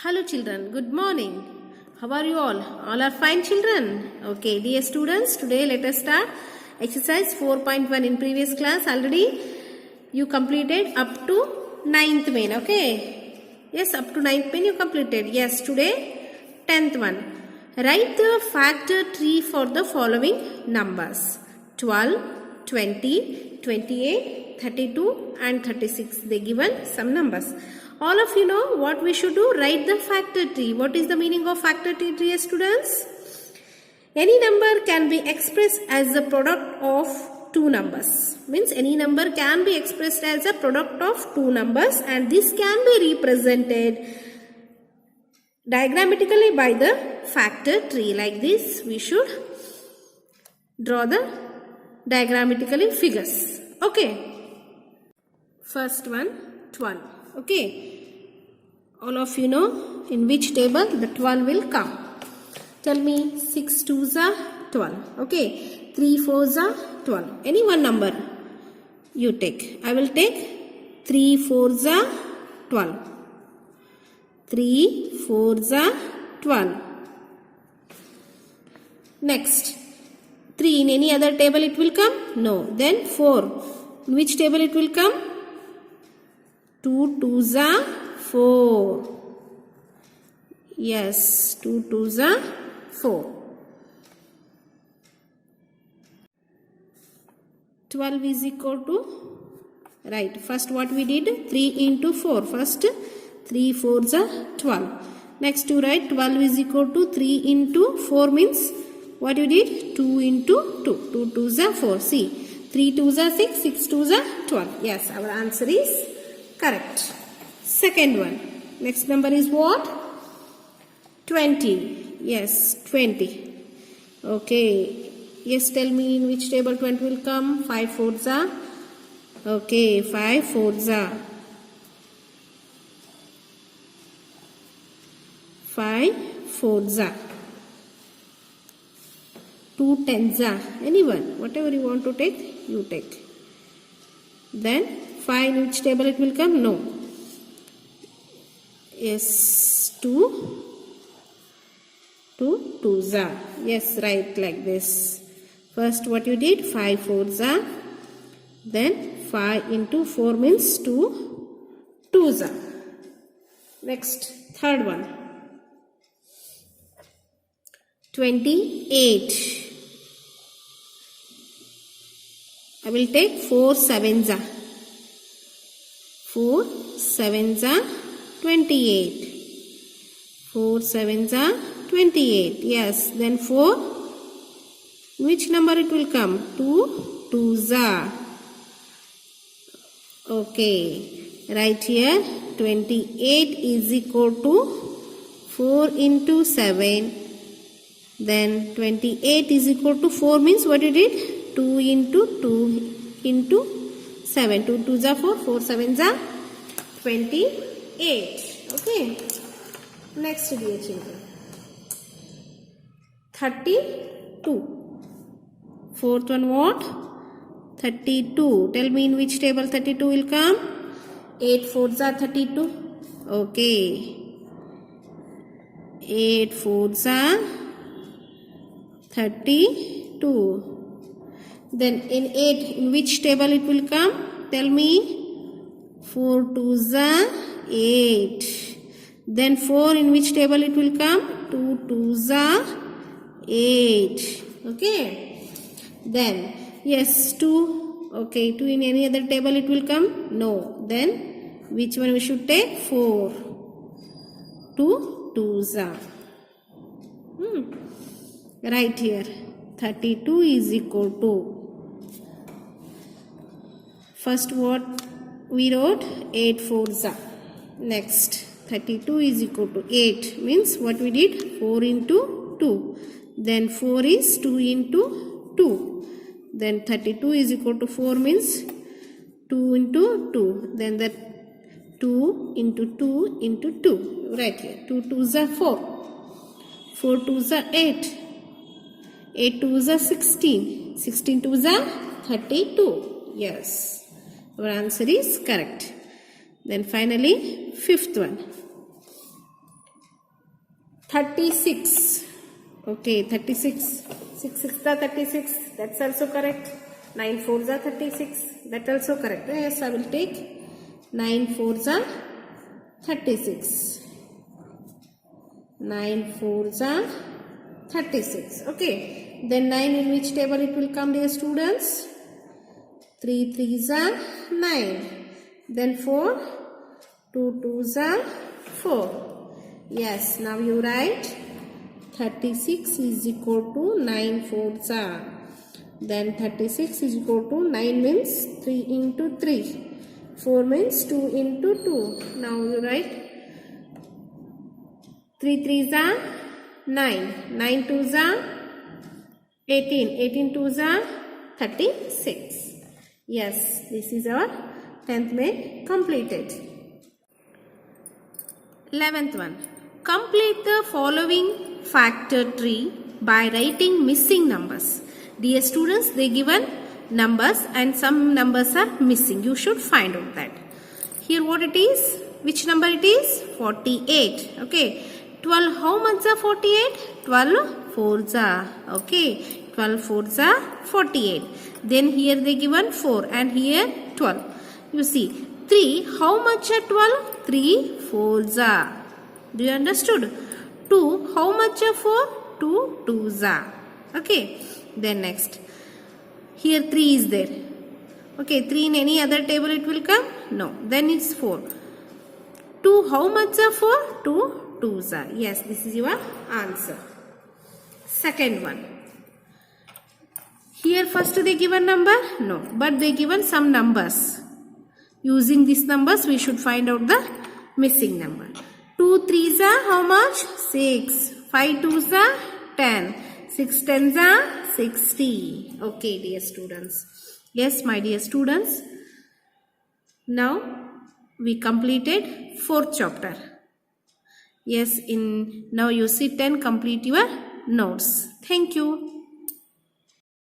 Hello children, good morning. How are you all? All are fine children? Okay, dear students, today let us start exercise 4.1. In previous class already you completed up to 9th main, okay? Yes, up to 9th main you completed. Yes, today 10th one. Write the factor tree for the following numbers. 12, 20, 28, 32 and 36. They given some numbers. All of you know what we should do? Write the factor tree. What is the meaning of factor tree, dear students? Any number can be expressed as the product of two numbers. Means any number can be expressed as a product of two numbers, and this can be represented diagrammatically by the factor tree. Like this, we should draw the diagrammatically figures. Okay. First one, 12. Okay. All of you know in which table the 12 will come. Tell me 6 2s are 12. Okay. 3 4s are 12. Any one number you take. I will take 3 4s are 12. 3 4s are 12. Next. 3 in any other table it will come? No. Then 4. In which table it will come? 2 2s are 4. Yes, 2 2s are 4. 12 is equal to, right, first what we did? 3 into 4. First 3 4s are 12. Next to write 12 is equal to 3 into 4 means what you did? 2 into 2. 2 2s are 4. See, 3 2s are 6, 6 2s are 12. Yes, our answer is correct. Second one. Next number is what? 20. Yes, 20. Okay. Yes, tell me in which table 20 will come? 5 4s are. Okay, 5 4s are. 5 4s are. 2 10s are. Anyone. Whatever you want to take, you take. Then 5 in which table it will come? No. Yes, 2 2s are. Yes, right, like this. First what you did? 5 4s are. Then 5 into 4 means 2 2s are. Next, third one. 28. I will take 4 7s are. 4 7s are 28. 4 7s are 28. Yes. Then 4. Which number it will come? 2 2s are. Okay. Right here 28 is equal to 4 into 7. Then 28 is equal to 4 means what you did? 2 into 2 into 7. 2 2s are 4. 4 7s are 28. Okay. Next, dear children. 32. Fourth one what? 32. Tell me in which table 32 will come? 8 4s are 32. Okay. 8 4s are 32. Then in 8, in which table it will come? Tell me. 4 2s are 8. Then 4 in which table it will come? 2 2s are 8. Okay. Then yes, 2. Okay, 2 in any other table it will come? No. Then which one we should take? 4. 2 2s are. Right here. 32 is equal to. First what we wrote? 8 4s are. Next. 32 is equal to 8 means what we did? 4 into 2. Then 4 is 2 into 2. Then 32 is equal to 4 means 2 into 2. Then that 2 into 2 into 2. Right here. 2 2s are 4. 4 2s are 8. 8 2s are 16. 16 2s are 32. Yes. Our answer is correct. Then finally, fifth one. 36. Okay, 36. 6 6 are 36. That's also correct. 9 4s are 36. That also correct. Yes, I will take 9 4s are 36. 9 4s are 36. Okay. Then 9 in which table it will come, dear students? 3 3s are 9. Then 4. 2 2s are 4. Yes, now you write 36 is equal to 9 4s are. Then 36 is equal to 9 means 3 into 3. 4 means 2 into 2. Now you write 3 3s are 9. 9 2s are 18. 18 2s are 36. Yes, this is our 10th main completed. 11th one. Complete the following factor tree by writing missing numbers. Dear students, they given numbers and some numbers are missing. You should find out that. Here what it is? Which number it is? 48. Okay. 12, how much are 48? 12 4s are. Okay. 12 4s are 48. Then here they given 4 and here 12. You see. 3, how much are 12? 3 4s are. Do you understood? 2, how much are 4? 2 2s are. Okay. Then next. Here 3 is there. Okay, 3 in any other table it will come? No. Then it's 4. 2, how much are 4? 2 2s are. Yes, this is your answer. Second one. Here first they given number? No. But they given some numbers. Using these numbers we should find out the missing number. 2 3s are how much? 6. 5 2s are 10. 6 10s are 60. Okay, dear students. Yes, my dear students. Now we completed 4th chapter. Yes, now you sit and complete your notes. Thank you.